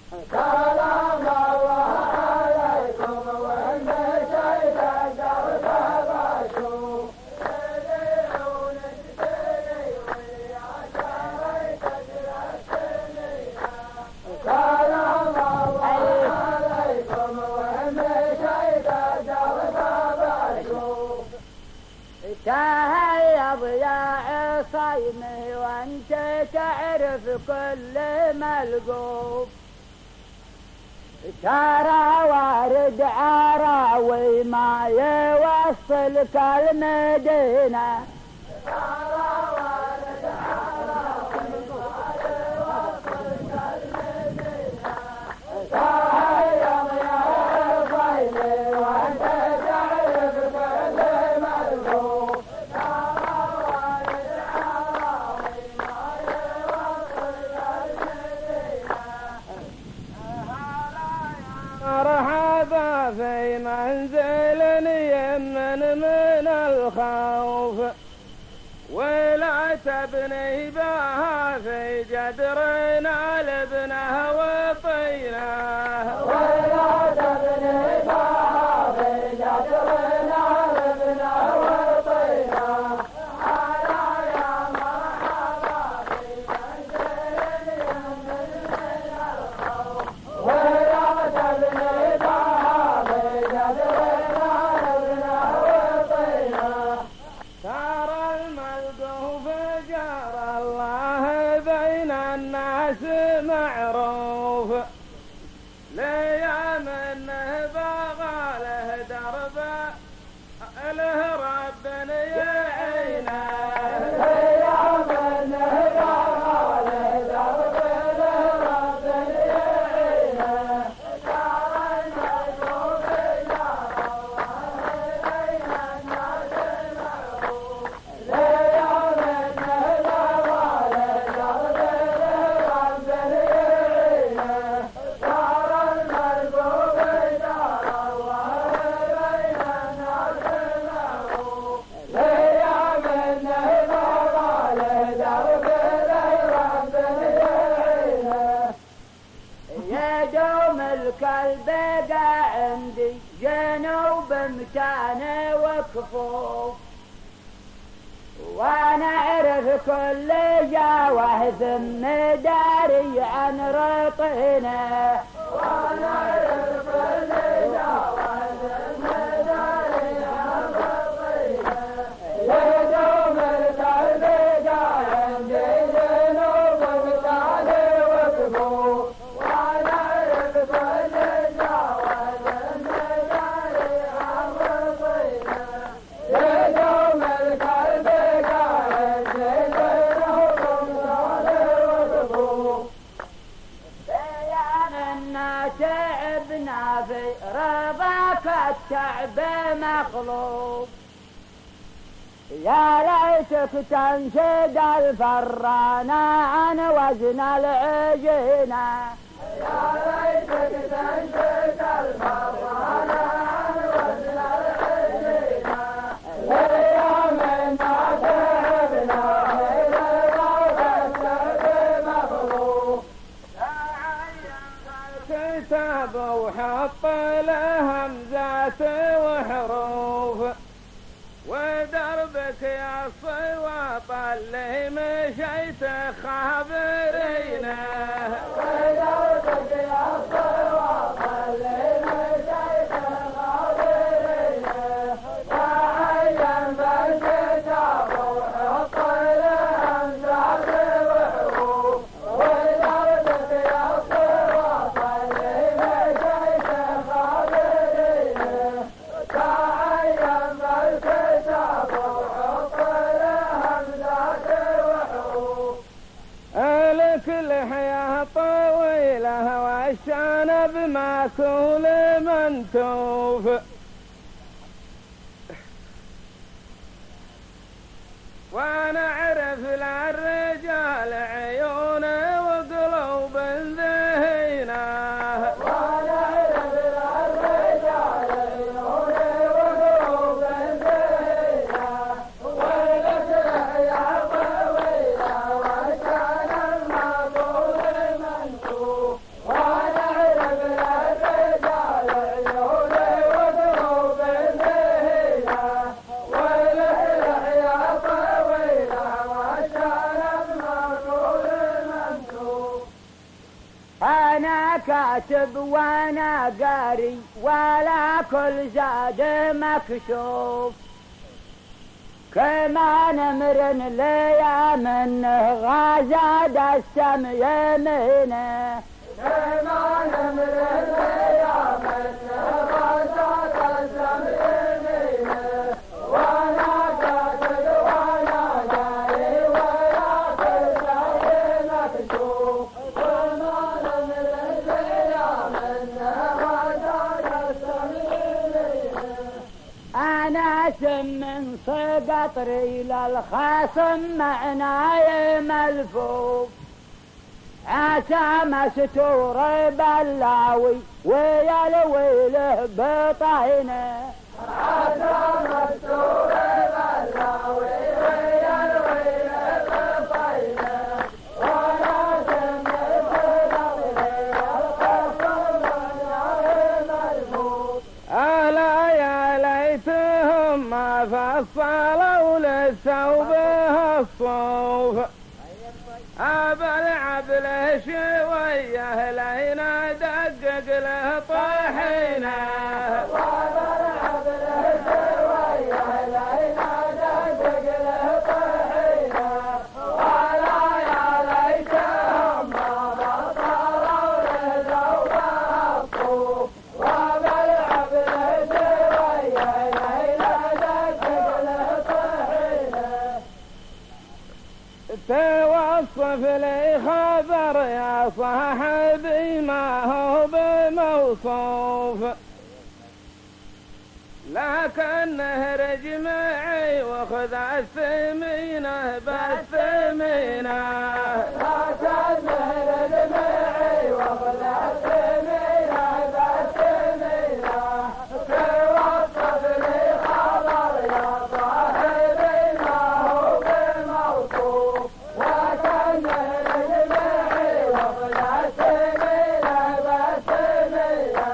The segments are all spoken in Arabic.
سلام الله عليكم ومشيت الدرب بشوف تدعون تدري ويا شريت ترسلني سلام الله عليكم ومشيت الدرب بشوف تهيب يا عصيمي وانت تعرف كل ملقوف ترى وارد عراوي ما يوصلك المدينة ترى وارد عراوي ما يوصلك المدينة تهيب يا عصيمي وانت تعرف كل ملقوف مرحبا في منزل يمن من الخوف ولا تبني بها في جدرنا لبنه وطينه ولا تبني بها في جدرنا لبنه وطينه على يا مرحبا في منزل يمن من الخوف ولا تبني بها في جدرنا لبنه وطينه ترى الملقوف جار الله بين الناس معروف ليام انه بغى له دربه له رب يعينه ليام انه بغى له درب له رب يعينه ترى الملقوف جار الله بين الناس معروف ليام انه بغى له درب له رب يعينه ترى الملقوف جار الله بين الناس معروف ليام انه بغى له درب له رب يعينه يدوم الكلب عندي جنوب مكانه وكفوف وانا اعرف كل جاوه ثم داري عن رطينه وانا اعرف كل جاوه ثم داري عن رطينه يدوم الكلب عندي جنوب مكانه وكفوف وانا اعرف كل جاوه ثم داري عن رطينه يدوم الكلب عندي جنوب مكانه وكفوف بيان الناس تعبنا في رضاك التعب مخلوق يا ليتك تنشد الفرانة عن وزن العجينة يا ليتك تنشد الفرانة عن وزن العجينة ليام الناس تعبنا في رضاك التعب مخلوق الكتاب وحط له همزات وحروف ودربك يا الصواب اللي مشيت خابرينه ودربك يا الصواب اللي مشيت خابرينه تعين بالكتاب وحط له همزات وحروف ودربك يا الصواب اللي مشيت خابرينه تعين بالكتاب وحط له همزات وحروف لك الحياة طويلة والشنب ماكول منتوف وانا اعرف للرجال عيون وقلوب ذهينه وانا اعرف للرجال عيون وقلوب ذهينه ولك يا طويله وكان المطول منكوف وانا أنا كاتب وأنا قاري ولا كل زاد مكشوف، كما نمر ليا منه غزاد السم يمينه، كما نمر ليا منه غزاد السم يمينه، وانا كاتب وانا داري ولا كل شيء مكشوف، كما نمر ليا منه غزاد السم يمينه. أنا من قطري للخصم معناي ملفوف، عسى مستور بلاوي ويا الويله بطينه، عسى مستور بلاوي ويا الويله بطينه، وانا سمي قطري للخصم معناي ملفوف. ألا يا ليتهم ما فصلوا للثوب الصوف، أبلع بله شويه لينا دقق له طحينه، وأبلع بله شويه لينا دقق له طحينه، ولا يا ليتهم ما بصروا له ثوب الصوف، وأبلع بله شويه لينا دقق له طحينه. توصف لي خبر يا صاحبي ما هو بموصوف، لكنه رجمعي وخذ الثمينة بالثمينة، لكنه رجمعي وخذ الثمينة بالثمينة. توصف لي خبر يا صاحبي ما هو بموصوف، لكنه رجمعي وخذ الثمينة بالثمينة.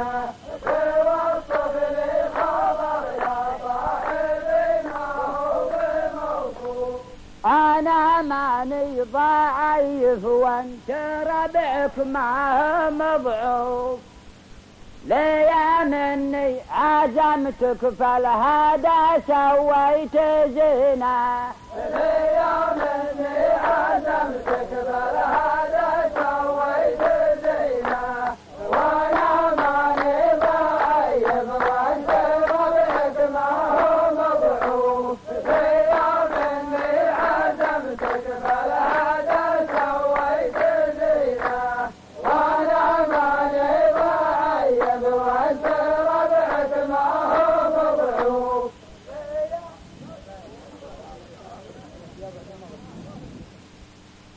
توصف لي خبر يا صاحبي ما هو بموصوف. أنا ماني ضعيف وانت ربعك معه مضعوف، ليا مني عزمتك فالهدى سويت زنا، ليا مني عزمتك فالهدى سويت